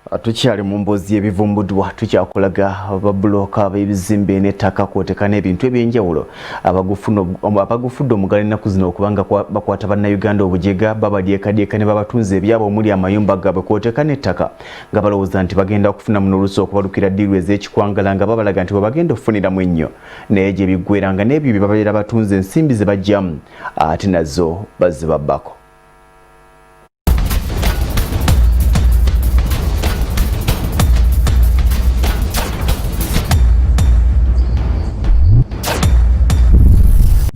Tukyali mu mboozi y'ebivumbuddwa tukyakulaga Babbulooka ab'ebizimbe n'ettaka kw'oteeka n'ebintu eby'enjawulo abagufudde omuggalo ennaku zino okubanga bakwata bannayuganda obujega babadyekadyeka ne babatunza ebyabo omuli amayumba gaabwe kw'oteeka n'ettaka nga balowooza nti bagenda okufunamu n'oluusi okubalukira ddiiru ez'ekikwangala nga babalaga nti bwe bagenda okufuniramu ennyo naye gye biggweeranga n'ebyo bye babeera batunze ensimbi ze baggyamu ate nazo bazibabbako.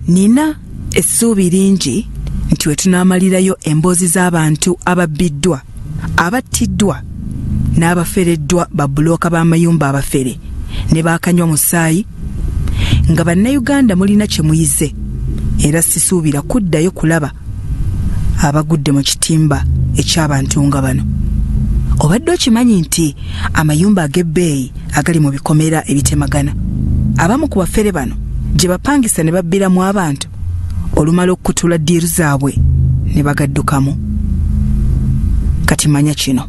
Nina essuubi lingi nti we tunaamalirayo emboozi z'abantu ababbiddwa, abattiddwa n'abafereddwa Babbulooka b'amayumba abafere ne bakanywa musaayi nga bannayuganda mulina kye muyize era sisuubira kuddayo kulaba abagudde mu kitimba eky'abantu nga bano. Obadde okimanyi nti amayumba ag'ebbeeyi agali mu bikomera ebitemagana abamu ku bafere bano gye bapangisa ne babbiramu abantu olumala okukutula ddiiru zaabwe ne bagaddukamu. Kati manya kino,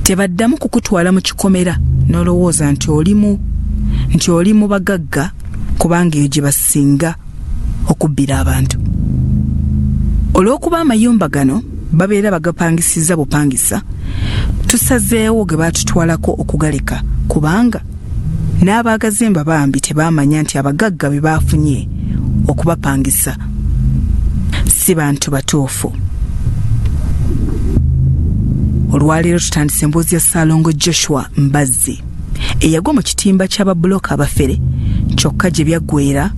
tebaddamu kukutwala mu kikomera n'olowooza nti oli mu bagagga kubanga eyo gye basinga okubbira abantu. Olw'okuba amayumba gano babeera bagapangisiza bupangisa, tusazeewo ge baatutwalako okugaleka kubanga n'abaagazimba bambi tebaamanya nti abagagga be baafunye okubapangisa si bantu batuufu. Olwaleero tutandise emboozi ya Ssaalongo Joshua Mbazzi eyagwa mu kitimba kya Babbulooka abafere kyokka gye byaggweera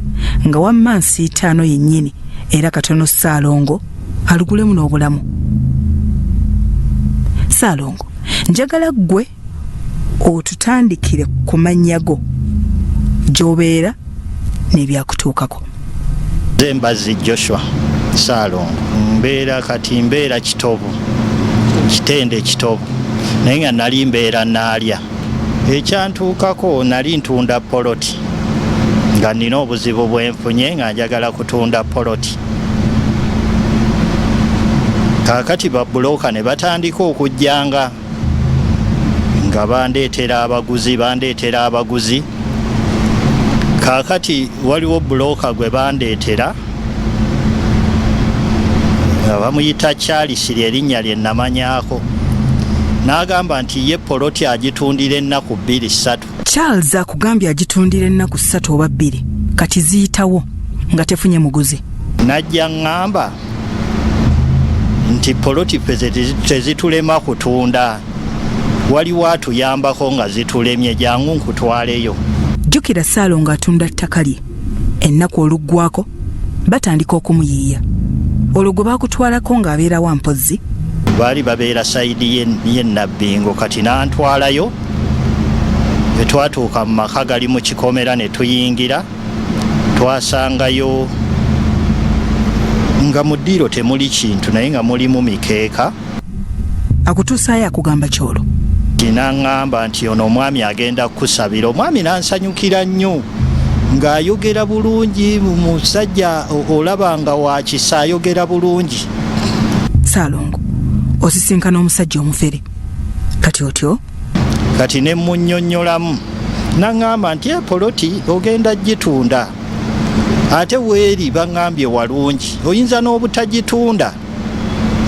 nga wamma nsi 5 yennyini era katono Ssaalongo alugulemu n'obulamu. Ssaalongo, njagala ggwe otutandikire ku mannya go gy'obeera n'ebyakutuukako. Nze Mbazzi Joshua Ssaalongo mbeera Kitovu, Kitende Kitovu, naye nga nali mbeera naalya. Ekyantuukako nali ntunda poloti nga nina obuzibu bwenfunye nga njagala kutunda poloti. Kaakati Babbulooka ne batandika okujjanga nga bandeetera abaguzi. Kaakati waliwo bbulooka gwe bandeetera nga bamuyita Charles, erinnya lye namanyaako, n'agamba nti ye poloti agitundira ennaku 2-3. Charles akugambye agitundira ennaku 3 oba 2, kati ziyitawo nga tefunye muguzi. Najja ngamba nti poloti tezitulema kutunda, waliwo atuyambako nga zitulemye, jangu nkutwaleyo. Jjukira Ssaalongo atunda ttaka lye, ennaku oluggwako batandika okumuyiiya. Olwo gwe baakutwalako ng'abeera wa mpozzi? Baali babeera sayidi ye Nabbingo, kati n'antwalayo. Bwe twatuuka mu maka gali mu kikomera ne tuyingira, twasangayo nga mu ddiiro temuli kintu naye nga mulimu mikeeka. Akutuusaayo akugamba kyolo? N'aŋŋamba nti ono omwami agenda kukusabira. Omwami n'ansanyukira nnyo ng'ayogera bulungi, musajja olaba nga wa kisa, ayogera bulungi. Ssaalongo, osisinkana omusajja omufere, kati otyo? Kati ne munnyonnyolamu n'aŋŋamba nti poloti ogenda gitunda, ate weeri baŋŋambye walungi, oyinza n'obutagitunda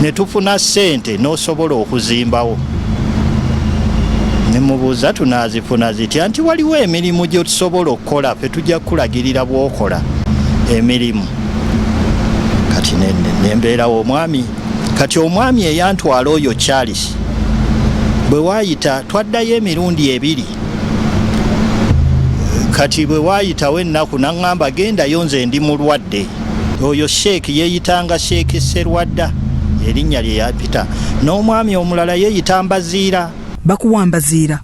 ne tufuna ssente n'osobola okuzimbawo. Ne mubuuza tunaazifuna zitya, nti waliwo emirimu gye tusobola okukola, fe tujja kulagirira bw'okola emirimu. Kati nembeerawo omwami, kati omwami eyantwala oyo Charles bwe waayita twaddayo emirundi 2. Kati bwe waayitawo ennaku n'aŋŋamba gendayo nze ndi mulwadde. Oyo Sheeki yeeyitanga Sheeki Sserwadda, erinnya lye yapita. N'omwami omulala yeeyita Mbaziira. Bakuwa Mbaziira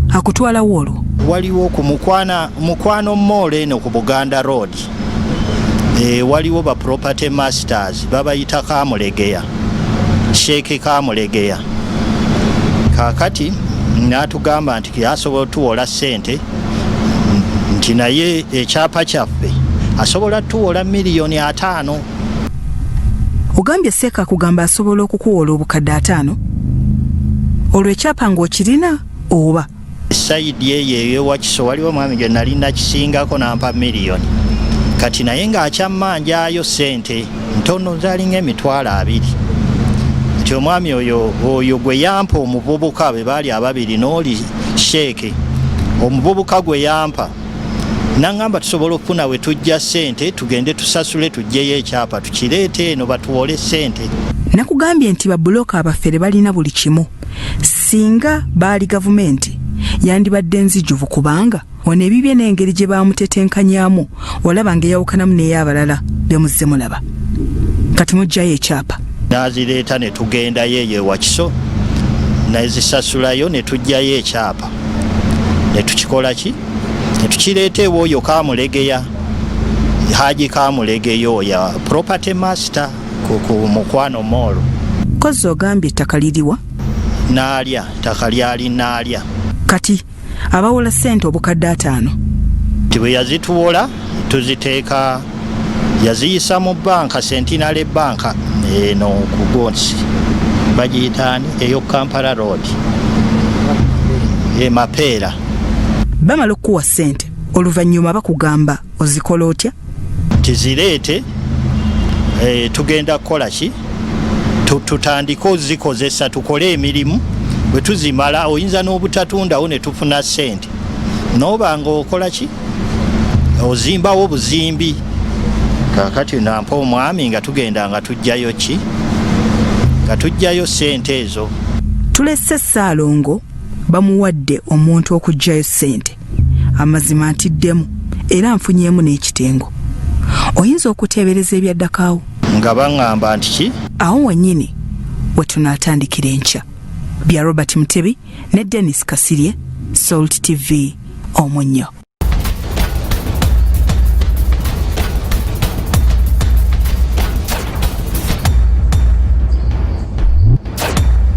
akutwalawo olwo? Waliwo ku Mukwano Mall eno ku Buganda Road, waliwo ba property masters babayita Kamulegeya, Sheeki Kamulegeya. Kaakati n'atugamba nti asobola tuwola ssente, nti naye ekyapa kyaffe asobola tuwola $5,000,000. Ogambye Seeka akugamba asobola okukuwola obukadde 5? olwo ekyapa ng'okirina oba sayidi eyo ey'ewakiso waliwo mwami gye nali nakisingako nampa miliyoni kati naye ng'akyammanjaayo sente ntono zalinga emitwalo 2 kati omwami oyo gwe yampa omuvubuka be baali ababiri n'oli sheeke omuvubuka gwe yampa nangamba tusobola okufuna we tujja sente tugende tusasule tujjeyo ekyapa tukireete eno batuwole sente. Nakugambye nti Babbulooka abafere balina buli kimu singa baali gavumenti yandibadde nzijuvu kubanga ono ebibye n'engeri gye bamutetenkanyaamu olaba ng'eyawukanamu n'ey'abalala be muzze mulaba kati mujjayo ekyapa n'azireeta ne tugendayo eyo ewakiso nezisasulayo ne tujjayo ekyapa ne tukikola ki ne tukireeta ewo oyo Kamulegeya Haji Kamulegeya oyo property master ku Mukwano Mall. Kozi ogambye ettaka liriwa? Naalya ttaka lyali naalya kati abawola ssente obukadde 5 tibwe yazituwola tuziteeka yaziyisa mu banka Centenary banka eno ku Gonsi bagiyitaani eyo Kampala Road Mapeera. Bamala okuwa ssente oluvannyuma bakugamba ozikola otya? Tizireete tugenda kukola ki tutandika ozikozesa tukole emirimu bwe tuzimala oyinza n'obutatundawo ne tufuna ssente n'oba ng'okola ki ozimbawo buzimbi kakati nampa omwami nga tugenda nga tujjayo ki nga tujjayo ssente ezo. Tulesse Ssaalongo bamuwadde omuntu okujjayo ssente amazima ntiddemu era nfunyeemu n'ekitengo oyinza okuteebereza ebyaddakaawo nga baŋŋamba nti ki awo wennyini we tunaatandikira enkya. Bya Robert Mutebi ne Dennis Kasirye, Salt TV Omunnyo.